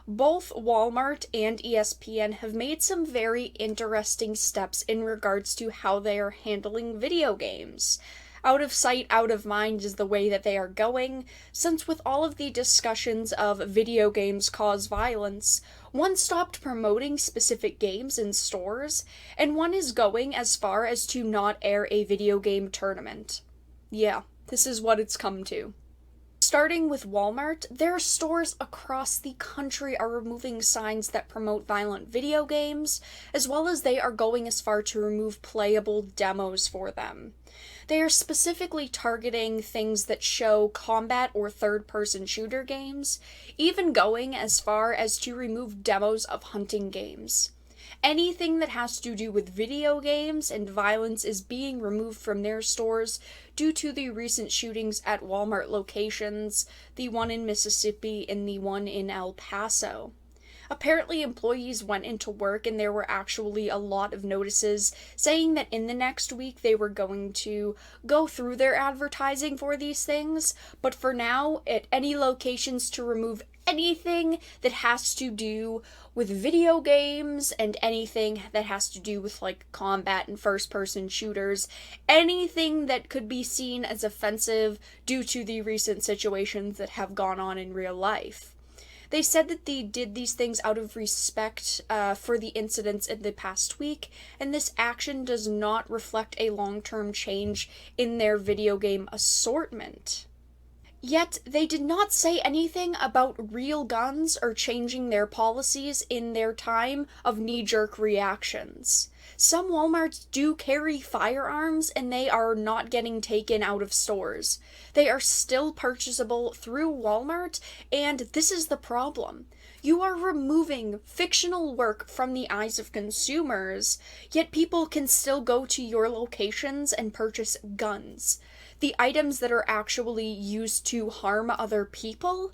Both Walmart and ESPN have made some very interesting steps in regards to how they are handling video games. Out of sight, out of mind is the way that they are going, since with all of the discussions of video games cause violence, one stopped promoting specific games in stores, and one is going as far as to not air a video game tournament. Yeah, this is what it's come to. Starting with Walmart, their stores across the country are removing signs that promote violent video games, as well as they are going as far to remove playable demos for them. They are specifically targeting things that show combat or third-person shooter games, even going as far as to remove demos of hunting games. Anything that has to do with video games and violence is being removed from their stores due to the recent shootings at Walmart locations, the one in Mississippi and the one in El Paso. Apparently, employees went into work and there were actually a lot of notices saying that in the next week they were going to go through their advertising for these things, but for now, at any locations to remove anything that has to do with video games and anything that has to do with like combat and first-person shooters, anything that could be seen as offensive due to the recent situations that have gone on in real life. They said that they did these things out of respect for the incidents in the past week, and this action does not reflect a long-term change in their video game assortment. Yet, they did not say anything about real guns or changing their policies in their time of knee-jerk reactions. Some Walmarts do carry firearms and they are not getting taken out of stores. They are still purchasable through Walmart, and this is the problem. You are removing fictional work from the eyes of consumers, yet people can still go to your locations and purchase guns. The items that are actually used to harm other people.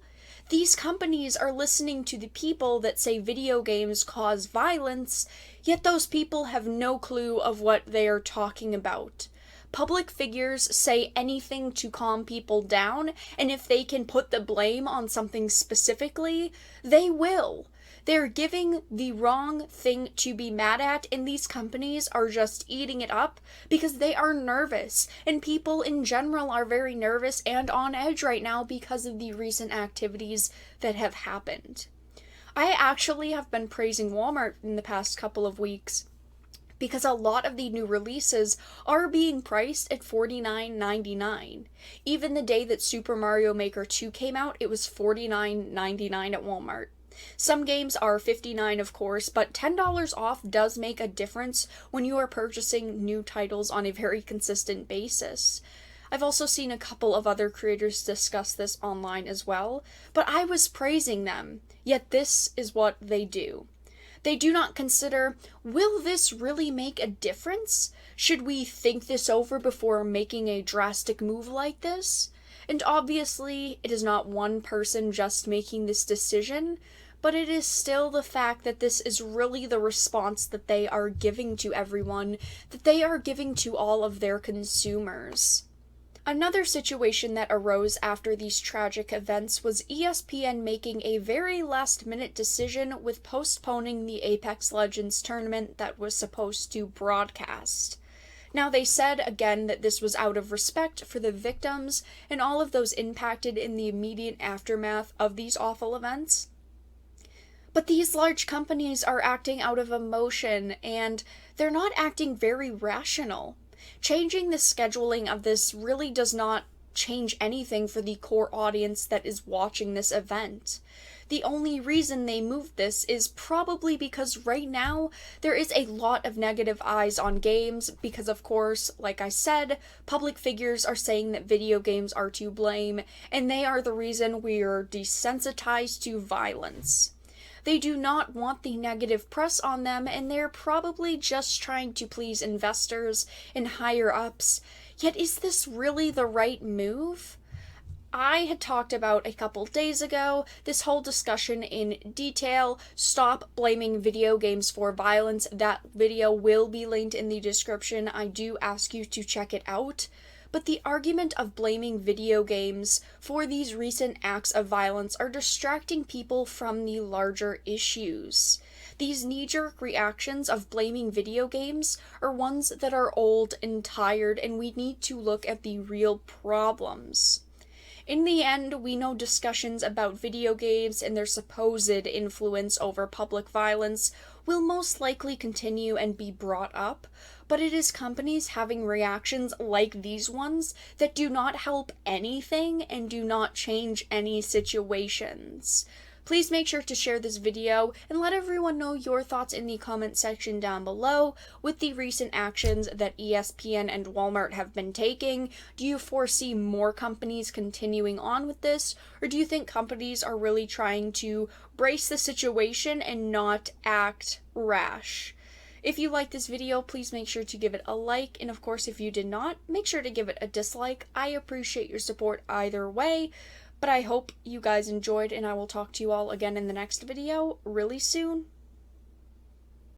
These companies are listening to the people that say video games cause violence, yet those people have no clue of what they are talking about. Public figures say anything to calm people down, and if they can put the blame on something specifically, they will. They're giving the wrong thing to be mad at, and these companies are just eating it up because they are nervous, and people in general are very nervous and on edge right now because of the recent activities that have happened. I actually have been praising Walmart in the past couple of weeks because a lot of the new releases are being priced at $49.99. Even the day that Super Mario Maker 2 came out, it was $49.99 at Walmart. Some games are $59, of course, but $10 off does make a difference when you are purchasing new titles on a very consistent basis. I've also seen a couple of other creators discuss this online as well, but I was praising them, yet this is what they do. They do not consider, will this really make a difference? Should we think this over before making a drastic move like this? And obviously, it is not one person just making this decision, but it is still the fact that this is really the response that they are giving to everyone, that they are giving to all of their consumers. Another situation that arose after these tragic events was ESPN making a very last-minute decision with postponing the Apex Legends tournament that was supposed to broadcast. Now, they said again that this was out of respect for the victims and all of those impacted in the immediate aftermath of these awful events. But these large companies are acting out of emotion, and they're not acting very rational. Changing the scheduling of this really does not change anything for the core audience that is watching this event. The only reason they moved this is probably because right now there is a lot of negative eyes on games because, of course, like I said, public figures are saying that video games are to blame, and they are the reason we are desensitized to violence. They do not want the negative press on them, and they're probably just trying to please investors and higher-ups. Yet is this really the right move? I had talked about a couple days ago this whole discussion in detail. Stop blaming video games for violence. That video will be linked in the description. I do ask you to check it out. but the argument of blaming video games for these recent acts of violence are distracting people from the larger issues. These knee-jerk reactions of blaming video games are ones that are old and tired, and we need to look at the real problems. In the end, we know discussions about video games and their supposed influence over public violence will most likely continue and be brought up, but it is companies having reactions like these ones that do not help anything and do not change any situations. Please make sure to share this video and let everyone know your thoughts in the comment section down below with the recent actions that ESPN and Walmart have been taking. Do you foresee more companies continuing on with this, or do you think companies are really trying to brace the situation and not act rash? If you liked this video, please make sure to give it a like, and of course if you did not, make sure to give it a dislike. I appreciate your support either way. But I hope you guys enjoyed, and I will talk to you all again in the next video really soon.